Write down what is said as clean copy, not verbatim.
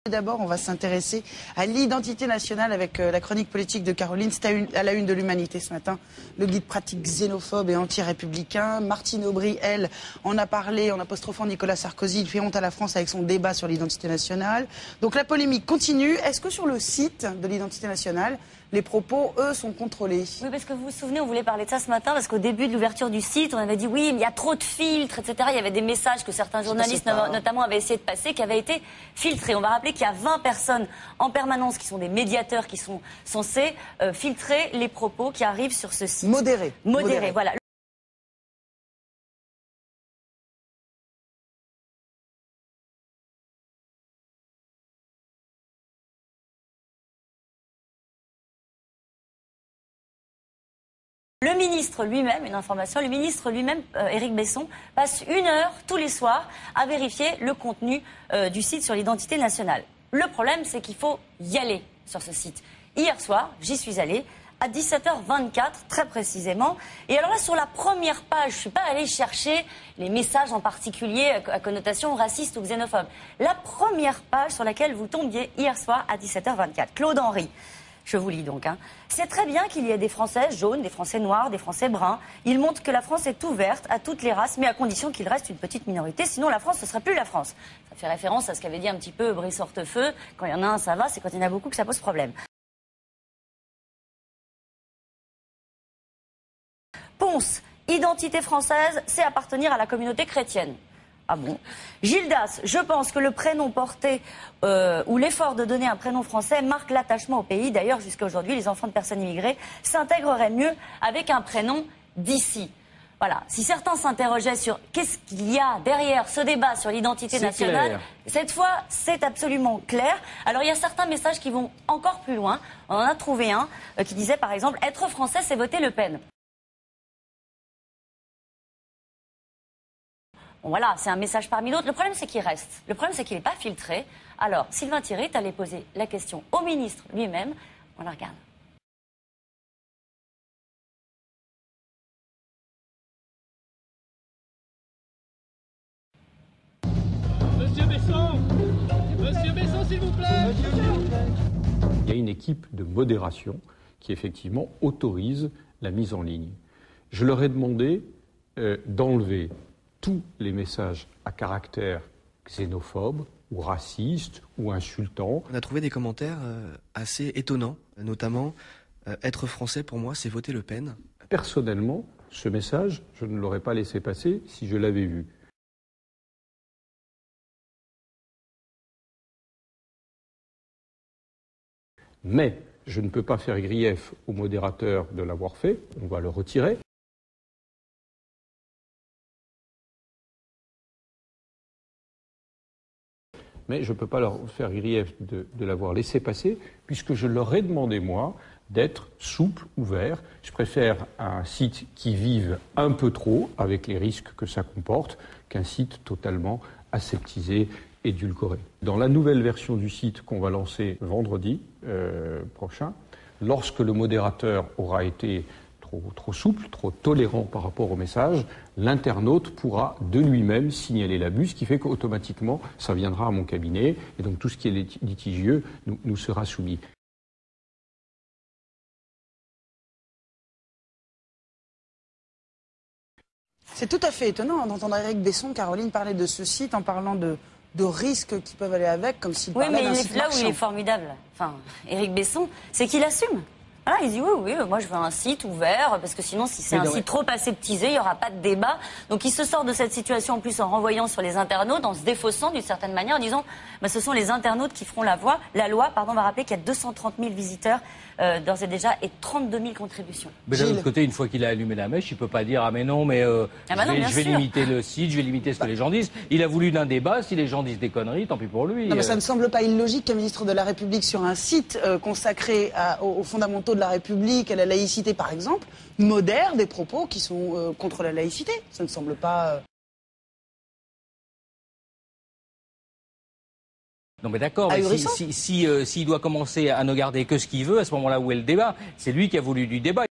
D'abord, on va s'intéresser à l'identité nationale avec la chronique politique de Caroline. C'est à la une de l'Humanité ce matin. Le guide pratique xénophobe et anti-républicain. Martine Aubry, elle, en a parlé en apostrophant Nicolas Sarkozy. Il fait honte à la France avec son débat sur l'identité nationale. Donc la polémique continue. Est-ce que sur le site de l'identité nationale, les propos, eux, sont contrôlés? Oui, parce que vous vous souvenez, on voulait parler de ça ce matin, parce qu'au début de l'ouverture du site, on avait dit oui, mais il y a trop de filtres, etc. Il y avait des messages que certains journalistes, notamment, avaient essayé de passer, qui avaient été filtrés. On va rappeler qu'il y a 20 personnes en permanence qui sont des médiateurs, qui sont censés filtrer les propos qui arrivent sur ce site. Modérés, voilà. Le ministre lui-même, une information, le ministre lui-même, Éric Besson, passe 1 heure tous les soirs à vérifier le contenu du site sur l'identité nationale. Le problème, c'est qu'il faut y aller sur ce site. Hier soir, j'y suis allée, à 17h24, très précisément. Et alors là, sur la première page, je ne suis pas allée chercher les messages en particulier à connotation raciste ou xénophobe. La première page sur laquelle vous tombiez hier soir à 17h24, Claude Henry. Je vous lis donc. C'est très bien qu'il y ait des Français jaunes, des Français noirs, des Français bruns. Il montre que la France est ouverte à toutes les races, mais à condition qu'il reste une petite minorité. Sinon, la France, ce ne serait plus la France. Ça fait référence à ce qu'avait dit un petit peu Brice Hortefeux. Quand il y en a un, ça va. C'est quand il y en a beaucoup que ça pose problème. Ponce, identité française, c'est appartenir à la communauté chrétienne. Ah bon? Gildas, je pense que le prénom porté ou l'effort de donner un prénom français marque l'attachement au pays. D'ailleurs, jusqu'à aujourd'hui, les enfants de personnes immigrées s'intégreraient mieux avec un prénom d'ici. Voilà. Si certains s'interrogeaient sur qu'est-ce qu'il y a derrière ce débat sur l'identité nationale, cette fois, c'est absolument clair. Alors, il y a certains messages qui vont encore plus loin. On en a trouvé un qui disait, par exemple, être français, c'est voter Le Pen. Bon, voilà, c'est un message parmi d'autres. Le problème, c'est qu'il reste. Le problème, c'est qu'il n'est pas filtré. Alors, Sylvain Thierry est allé poser la question au ministre lui-même. On la regarde. Monsieur Besson, s'il vous plaît. Il y a une équipe de modération qui, effectivement, autorise la mise en ligne. Je leur ai demandé d'enlever tous les messages à caractère xénophobe ou raciste ou insultant. On a trouvé des commentaires assez étonnants, notamment être français pour moi c'est voter Le Pen. Personnellement, ce message, je ne l'aurais pas laissé passer si je l'avais vu. Mais je ne peux pas faire grief au modérateur de l'avoir fait, on va le retirer. Mais je ne peux pas leur faire grief de l'avoir laissé passer, puisque je leur ai demandé, moi, d'être souple, ouvert. Je préfère un site qui vive un peu trop, avec les risques que ça comporte, qu'un site totalement aseptisé, édulcoré. Dans la nouvelle version du site qu'on va lancer vendredi prochain, lorsque le modérateur aura été trop souple, trop tolérant par rapport au message, l'internaute pourra de lui-même signaler l'abus, ce qui fait qu'automatiquement, ça viendra à mon cabinet, et donc tout ce qui est litigieux nous sera soumis. C'est tout à fait étonnant d'entendre Éric Besson, Caroline, parler de ce site en parlant de risques qui peuvent aller avec, comme s'il parlait d'un site marchand. Là où il est formidable, Éric Besson, c'est qu'il assume. Voilà, il dit oui, moi je veux un site ouvert, parce que sinon si c'est un site trop aseptisé, il n'y aura pas de débat. Donc il se sort de cette situation en plus en renvoyant sur les internautes, en se défaussant d'une certaine manière, en disant ce sont les internautes qui feront la loi. On va rappeler qu'il y a 230 000 visiteurs d'ores et déjà et 32 000 contributions. Mais d'un autre côté, une fois qu'il a allumé la mèche, il ne peut pas dire je vais limiter le site, je vais limiter ce que les gens disent. Il a voulu d'un débat, si les gens disent des conneries, tant pis pour lui. Non, mais ça ne semble pas illogique qu'un ministre de la République sur un site consacré aux fondamentaux de la République, à la laïcité par exemple, modère des propos qui sont contre la laïcité. Ça ne semble pas... Non mais d'accord, mais s'il doit commencer à ne garder que ce qu'il veut, à ce moment-là où est le débat, c'est lui qui a voulu du débat.